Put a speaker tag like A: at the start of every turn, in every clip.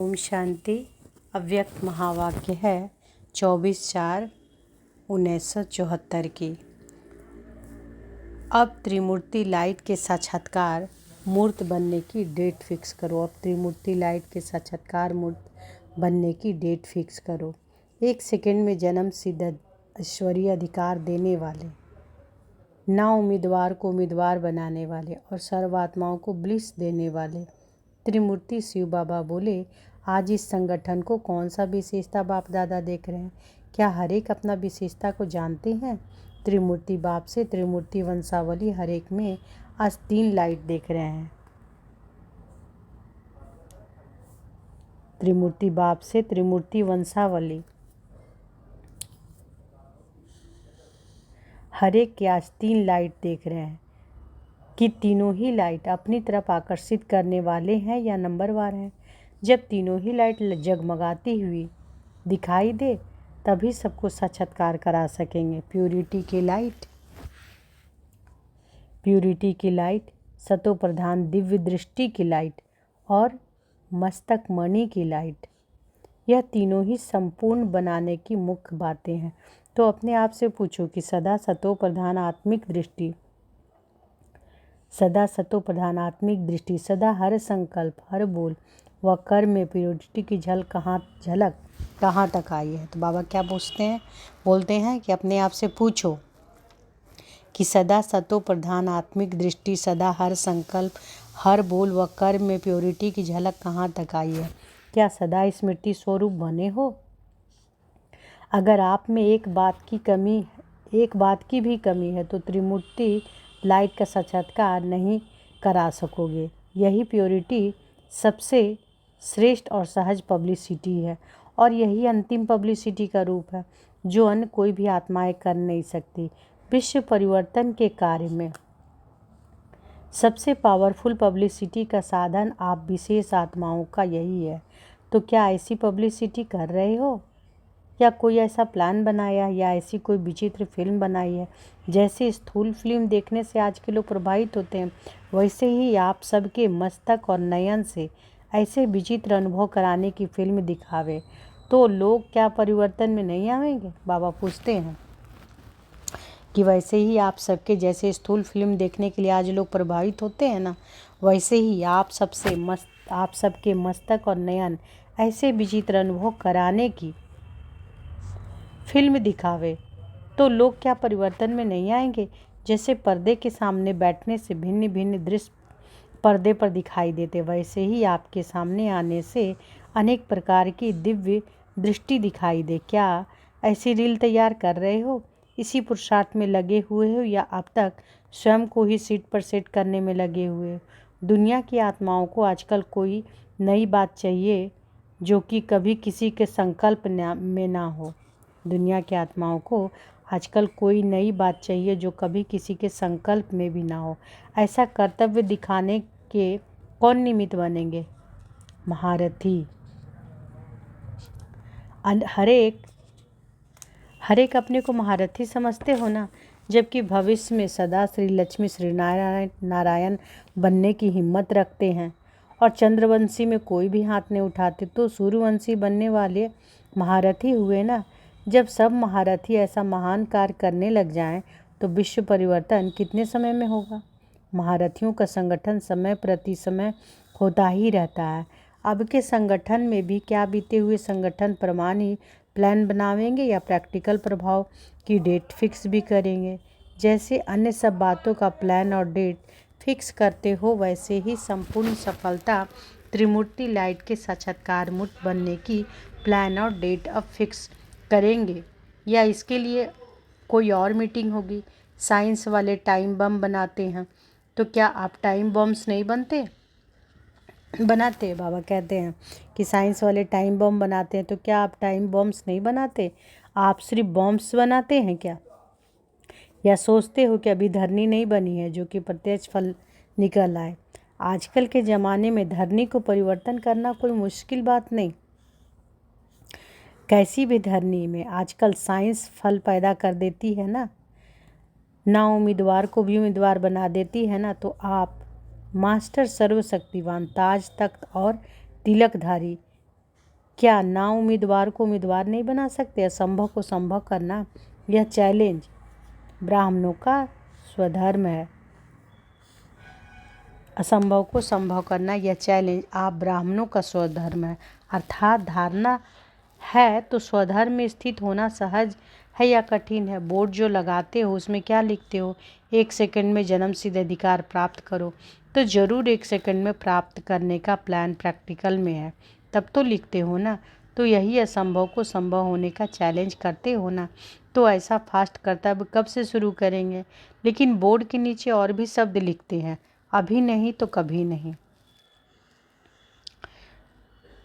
A: ओम शांति। अव्यक्त महावाक्य है 24/4/1974 की। अब त्रिमूर्ति लाइट के साक्षात्कार मूर्त बनने की डेट फिक्स करो। अब त्रिमूर्ति लाइट के साक्षात्कार मूर्त बनने की डेट फिक्स करो। 1 सेकंड में जन्म सिद्ध ईश्वरीय अधिकार देने वाले, ना उम्मीदवार को उम्मीदवार बनाने वाले और सर्वात्माओं को ब्लिस देने वाले त्रिमूर्ति शिव बाबा बोले, आज इस संगठन को कौन सा विशेषता बाप दादा देख रहे हैं? क्या हर एक अपना विशेषता को जानते हैं? त्रिमूर्ति बाप से त्रिमूर्ति वंशावली हर एक में आज 3 लाइट देख रहे हैं। त्रिमूर्ति बाप से त्रिमूर्ति वंशावली हर एक के आज 3 लाइट देख रहे हैं कि तीनों ही लाइट अपनी तरफ आकर्षित करने वाले हैं या नंबरवार हैं। जब तीनों ही लाइट जगमगाती हुई दिखाई दे तभी सबको साक्षात्कार करा सकेंगे। प्यूरिटी की लाइट, सतो प्रधान दिव्य दृष्टि की लाइट और मस्तक मणि की लाइट, यह तीनों ही संपूर्ण बनाने की मुख्य बातें हैं। तो अपने आप से पूछो कि सदा सतो प्रधान आत्मिक दृष्टि, सदा हर संकल्प, हर बोल व कर्म में प्योरिटी की झलक कहाँ तक आई है। तो बाबा क्या बोलते हैं कि अपने आप से पूछो कि सदा सतो प्रधान आत्मिक दृष्टि, सदा हर संकल्प, हर बोल व कर्म में प्योरिटी की झलक कहाँ तक आई है। क्या सदा स्मृति स्वरूप बने हो? अगर आप में एक बात की भी कमी है तो त्रिमूर्ति लाइट का साक्षात्कार नहीं करा सकोगे। यही प्योरिटी सबसे श्रेष्ठ और सहज पब्लिसिटी है और यही अंतिम पब्लिसिटी का रूप है जो अन्य कोई भी आत्माएं कर नहीं सकती। विश्व परिवर्तन के कार्य में सबसे पावरफुल पब्लिसिटी का साधन आप विशेष आत्माओं का यही है। तो क्या ऐसी पब्लिसिटी कर रहे हो या कोई ऐसा प्लान बनाया या ऐसी कोई विचित्र फिल्म बनाई है? जैसे स्थूल फिल्म देखने से आज के लोग प्रभावित होते हैं, वैसे ही आप सबके मस्तक और नयन से ऐसे विचित्र अनुभव कराने की फिल्म दिखावे तो लोग क्या परिवर्तन में नहीं आएंगे? बाबा पूछते हैं कि वैसे ही आप सबके जैसे स्थूल फिल्म देखने के लिए आज लोग प्रभावित होते हैं ना, वैसे ही आप सबके मस्तक और नयन ऐसे विचित्र अनुभव कराने की फिल्म दिखावे तो लोग क्या परिवर्तन में नहीं आएंगे? जैसे पर्दे के सामने बैठने से भिन्न भिन्न दृश्य पर्दे पर दिखाई देते, वैसे ही आपके सामने आने से अनेक प्रकार की दिव्य दृष्टि दिखाई दे। क्या ऐसी रील तैयार कर रहे हो? इसी पुरुषार्थ में लगे हुए हो या अब तक स्वयं को ही सीट पर सेट करने में लगे हुए हो? दुनिया की आत्माओं को आजकल कोई नई बात चाहिए जो कि कभी किसी के संकल्प में ना हो। दुनिया की आत्माओं को आजकल कोई नई बात चाहिए जो कभी किसी के संकल्प में भी ना हो। ऐसा कर्तव्य दिखाने के कौन निमित्त बनेंगे? महारथी। हर एक अपने को महारथी समझते हो ना, जबकि भविष्य में सदा श्री लक्ष्मी श्री नारायण बनने की हिम्मत रखते हैं और चंद्रवंशी में कोई भी हाथ नहीं उठाते तो सूर्यवंशी बनने वाले महारथी हुए ना। जब सब महारथी ऐसा महान कार्य करने लग जाएं तो विश्व परिवर्तन कितने समय में होगा? महारथियों का संगठन समय प्रति समय होता ही रहता है। अब के संगठन में भी क्या बीते हुए संगठन प्रमाण ही प्लान बनावेंगे या प्रैक्टिकल प्रभाव की डेट फिक्स भी करेंगे? जैसे अन्य सब बातों का प्लान और डेट फिक्स करते हो, वैसे ही संपूर्ण सफलता त्रिमूर्ति लाइट के साक्षात्कार मूर्त बनने की प्लान और डेट अब फिक्स करेंगे या इसके लिए कोई और मीटिंग होगी? साइंस वाले टाइम बम बनाते हैं तो क्या आप टाइम बम्स नहीं बनाते? बाबा कहते हैं कि साइंस वाले टाइम बम बनाते हैं तो क्या आप टाइम बम्स नहीं बनाते? आप सिर्फ बॉम्ब्स बनाते हैं क्या? या सोचते हो कि अभी धरनी नहीं बनी है जो कि प्रत्यक्ष फल निकल आए? आजकल के ज़माने में धरनी को परिवर्तन करना कोई मुश्किल बात नहीं। कैसी भी धरनी में आजकल साइंस फल पैदा कर देती है ना उम्मीदवार को भी उम्मीदवार बना देती है ना। तो आप मास्टर सर्वशक्तिवान ताज तख्त और तिलकधारी क्या ना उम्मीदवार को उम्मीदवार नहीं बना सकते? असंभव को संभव करना यह चैलेंज ब्राह्मणों का स्वधर्म है। असंभव को संभव करना यह चैलेंज आप ब्राह्मणों का स्वधर्म है। अर्थात धारणा है तो स्वधर्म में स्थित होना सहज है या कठिन है? बोर्ड जो लगाते हो उसमें क्या लिखते हो? 1 सेकंड में जन्मसिद्ध अधिकार प्राप्त करो। तो जरूर 1 सेकंड में प्राप्त करने का प्लान प्रैक्टिकल में है, तब तो लिखते हो ना। तो यही असंभव को संभव होने का चैलेंज करते हो ना। तो ऐसा फास्ट कर्तव्य कब से शुरू करेंगे? लेकिन बोर्ड के नीचे और भी शब्द लिखते हैं, अभी नहीं तो कभी नहीं।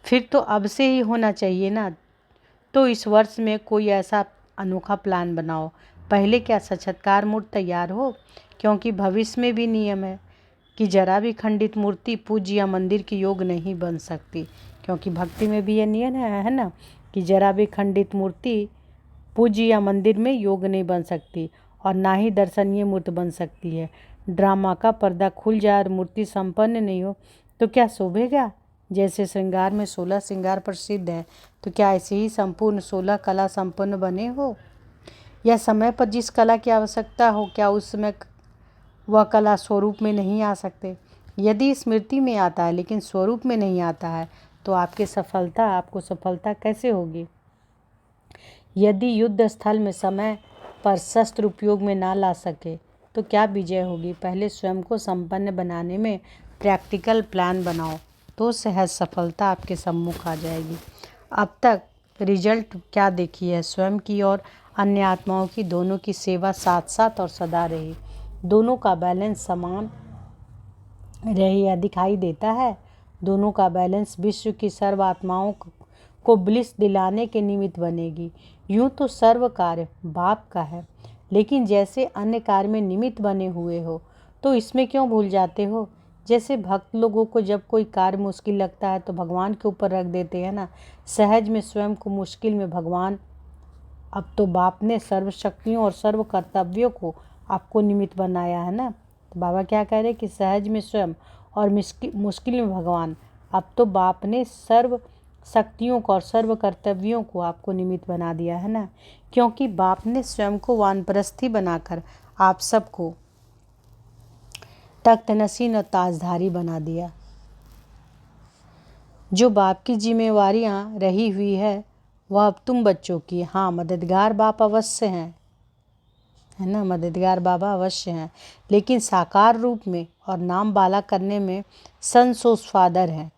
A: फिर तो अब से ही होना चाहिए ना। तो इस वर्ष में कोई ऐसा अनोखा प्लान बनाओ। पहले क्या साक्षात्कार मूर्ति तैयार हो, क्योंकि भविष्य में भी नियम है कि जरा भी खंडित मूर्ति पूज्य या मंदिर की योग नहीं बन सकती। क्योंकि भक्ति में भी यह नियम है ना, कि जरा भी खंडित मूर्ति पूज्य या मंदिर में योग नहीं बन सकती और ना ही दर्शनीय मूर्ति बन सकती है। ड्रामा का पर्दा खुल जाए और मूर्ति संपन्न नहीं हो तो क्या शोभेगा? जैसे श्रृंगार में 16 श्रृंगार प्रसिद्ध है, तो क्या ऐसे ही संपूर्ण 16 कला संपन्न बने हो? या समय पर जिस कला की आवश्यकता हो, क्या उस समय वह कला स्वरूप में नहीं आ सकते? यदि स्मृति में आता है लेकिन स्वरूप में नहीं आता है तो आपको सफलता कैसे होगी? यदि युद्ध स्थल में समय पर शस्त्र उपयोग में ना ला सके तो क्या विजय होगी? पहले स्वयं को संपन्न बनाने में प्रैक्टिकल प्लान बनाओ, तो सहज सफलता आपके सम्मुख आ जाएगी। अब तक रिजल्ट क्या देखी है? स्वयं की और अन्य आत्माओं की, दोनों की सेवा साथ साथ और सदा रही। दोनों का बैलेंस समान रही दिखाई देता है। दोनों का बैलेंस विश्व की सर्व आत्माओं को ब्लिस दिलाने के निमित्त बनेगी। यूं तो सर्व कार्य बाप का है, लेकिन जैसे अन्य कार्य में निमित्त बने हुए हो तो इसमें क्यों भूल जाते हो? जैसे भक्त लोगों को जब कोई कार्य मुश्किल लगता है तो भगवान के ऊपर रख देते हैं ना। सहज में स्वयं को मुश्किल में भगवान। अब तो बाप ने सर्व शक्तियों और सर्व कर्तव्यों को आपको निमित्त बनाया है ना। तो बाबा क्या कह रहे हैं कि सहज में स्वयं और मुश्किल में भगवान। अब तो बाप ने सर्व शक्तियों को और सर्व कर्तव्यों को आपको निमित्त बना दिया है ना, क्योंकि बाप ने स्वयं को वानप्रस्थी बनाकर आप सबको तख्त नसीन और ताजधारी बना दिया। जो बाप की जिम्मेवारियां रही हुई है वह अब तुम बच्चों की। हाँ, मददगार बाप अवश्य हैं, है ना, मददगार बाबा अवश्य हैं, लेकिन साकार रूप में और नाम बाला करने में संसोच फादर हैं।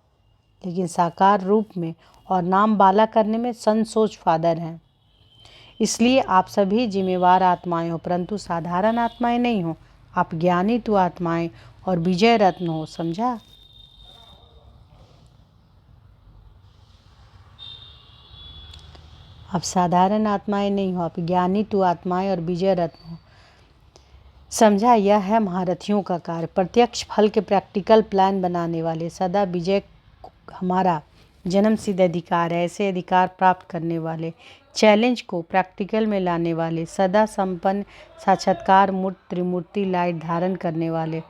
A: लेकिन साकार रूप में और नाम बाला करने में संसोच फादर हैं। इसलिए आप सभी जिम्मेवार आत्माएं हो, परंतु साधारण आत्माएं नहीं हो। आप ज्ञानी तो आत्माएं और विजय रत्न हो, समझा? आप साधारण आत्माएं नहीं हो, आप ज्ञानी तो आत्माएं और विजय रत्न हो, समझा? यह है महारथियों का कार्य, प्रत्यक्ष फल के प्रैक्टिकल प्लान बनाने वाले। सदा विजय हमारा जन्म सिद्ध अधिकार है। ऐसे अधिकार प्राप्त करने वाले, चैलेंज को प्रैक्टिकल में लाने वाले, सदा संपन्न साक्षात्कार मूर्त त्रिमूर्ति लाइट धारण करने वाले,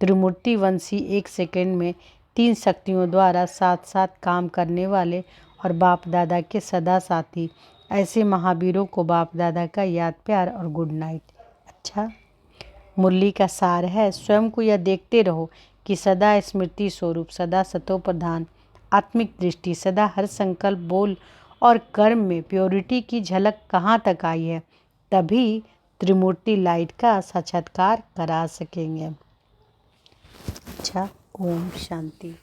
A: त्रिमूर्ति वंशी 1 सेकंड में 3 शक्तियों द्वारा साथ साथ काम करने वाले और बाप दादा के सदा साथी। ऐसे महावीरों को बाप दादा का याद प्यार और गुड नाइट। अच्छा, मुरली का सार है, स्वयं को यह देखते रहो कि सदा स्मृति स्वरूप, सदा सतो प्रधान, आत्मिक दृष्टि, सदा हर संकल्प, बोल और कर्म में प्योरिटी की झलक कहाँ तक आई है, तभी त्रिमूर्ति लाइट का साक्षात्कार करा सकेंगे। अच्छा, ओम शांति।